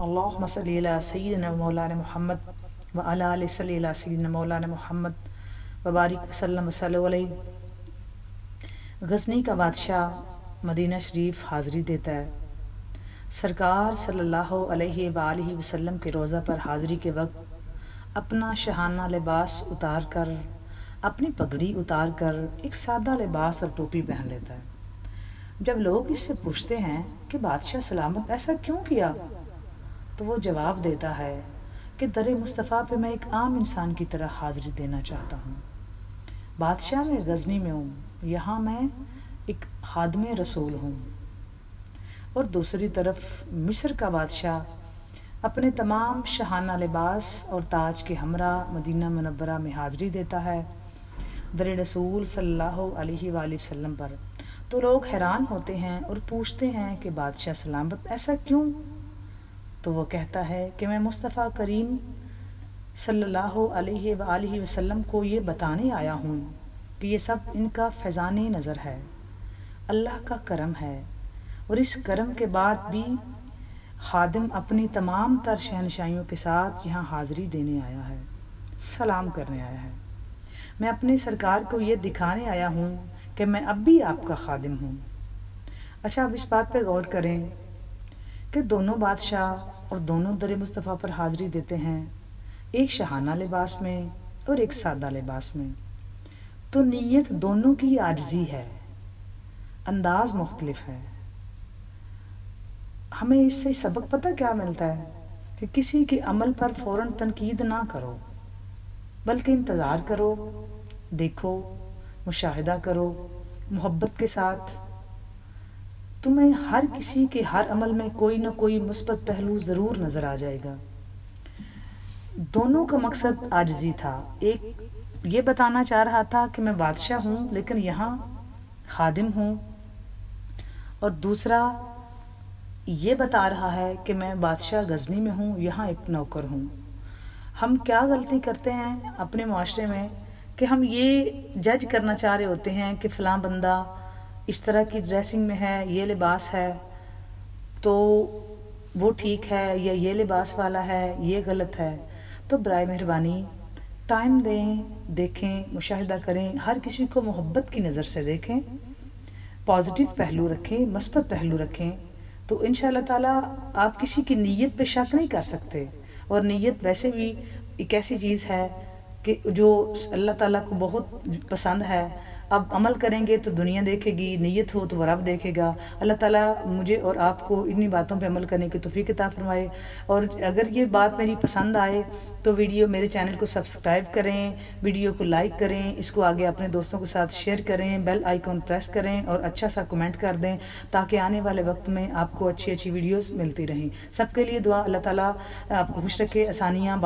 اللہم صلی علی سیدنا مولانا محمد و علی آلہ صلی علی سیدنا مولانا محمد وبارک وسلم وصلی علیہ۔ غزنی کا بادشاہ مدینہ شریف حاضری دیتا ہے۔ سرکار صلی اللہ علیہ وآلہ وسلم کے روضہ پر حاضری کے وقت اپنا شاہانہ لباس اتار کر، اپنی پگڑی اتار کر ایک سادہ لباس اور ٹوپی پہن لیتا ہے۔ جب لوگ اس سے پوچھتے ہیں کہ بادشاہ سلامت ایسا کیوں کیا، تو وہ جواب دیتا ہے کہ در مصطفیٰ پہ میں ایک عام انسان کی طرح حاضری دینا چاہتا ہوں۔ بادشاہ میں غزنی میں ہوں، یہاں میں ایک خادم رسول ہوں۔ اور دوسری طرف مصر کا بادشاہ اپنے تمام شاہانہ لباس اور تاج کے ہمراہ مدینہ منورہ میں حاضری دیتا ہے در رسول صلی اللہ علیہ وآلہ وسلم پر۔ تو لوگ حیران ہوتے ہیں اور پوچھتے ہیں کہ بادشاہ سلامت ایسا کیوں؟ تو وہ کہتا ہے کہ میں مصطفیٰ کریم صلی اللہ علیہ وآلہ وسلم کو یہ بتانے آیا ہوں کہ یہ سب ان کا فیضان نظر ہے، اللہ کا کرم ہے، اور اس کرم کے بعد بھی خادم اپنی تمام تر شہنشائیوں کے ساتھ یہاں حاضری دینے آیا ہے، سلام کرنے آیا ہے۔ میں اپنے سرکار کو یہ دکھانے آیا ہوں کہ میں اب بھی آپ کا خادم ہوں۔ اچھا، اب اس بات پہ غور کریں کہ دونوں بادشاہ اور دونوں در مصطفیٰ پر حاضری دیتے ہیں، ایک شاہانہ لباس میں اور ایک سادہ لباس میں، تو نیت دونوں کی عاجزی ہے، انداز مختلف ہے۔ ہمیں اس سے سبق پتہ کیا ملتا ہے کہ کسی کے عمل پر فوراً تنقید نہ کرو، بلکہ انتظار کرو، دیکھو، مشاہدہ کرو محبت کے ساتھ۔ تمہیں ہر کسی کے ہر عمل میں کوئی نہ کوئی مثبت پہلو ضرور نظر آ جائے گا۔ دونوں کا مقصد عاجزی تھا، ایک یہ بتانا چاہ رہا تھا کہ میں بادشاہ ہوں لیکن یہاں خادم ہوں، اور دوسرا یہ بتا رہا ہے کہ میں بادشاہ غزنی میں ہوں، یہاں ایک نوکر ہوں۔ ہم کیا غلطی کرتے ہیں اپنے معاشرے میں کہ ہم یہ جج کرنا چاہ رہے ہوتے ہیں کہ فلاں بندہ اس طرح کی ڈریسنگ میں ہے، یہ لباس ہے تو وہ ٹھیک ہے، یا یہ لباس والا ہے یہ غلط ہے۔ تو برائے مہربانی ٹائم دیں، دیکھیں، مشاہدہ کریں، ہر کسی کو محبت کی نظر سے دیکھیں، پازیٹیو پہلو رکھیں، مثبت پہلو رکھیں، تو انشاءاللہ تعالیٰ آپ کسی کی نیت پہ شک نہیں کر سکتے۔ اور نیت ویسے بھی ایک ایسی چیز ہے کہ جو اللہ تعالیٰ کو بہت پسند ہے۔ اب عمل کریں گے تو دنیا دیکھے گی، نیت ہو تو وہ رب دیکھے گا۔ اللہ تعالیٰ مجھے اور آپ کو انہی باتوں پہ عمل کرنے کی توفیق عطا فرمائے۔ اور اگر یہ بات میری پسند آئے تو میرے چینل کو سبسکرائب کریں، ویڈیو کو لائک کریں، اس کو آگے اپنے دوستوں کے ساتھ شیئر کریں، بیل آئیکن پریس کریں اور اچھا سا کمنٹ کر دیں تاکہ آنے والے وقت میں آپ کو اچھی ویڈیوز ملتی رہیں۔ سب کے لیے دعا، اللہ تعالیٰ آپ کو خوش رکھے، آسانیاں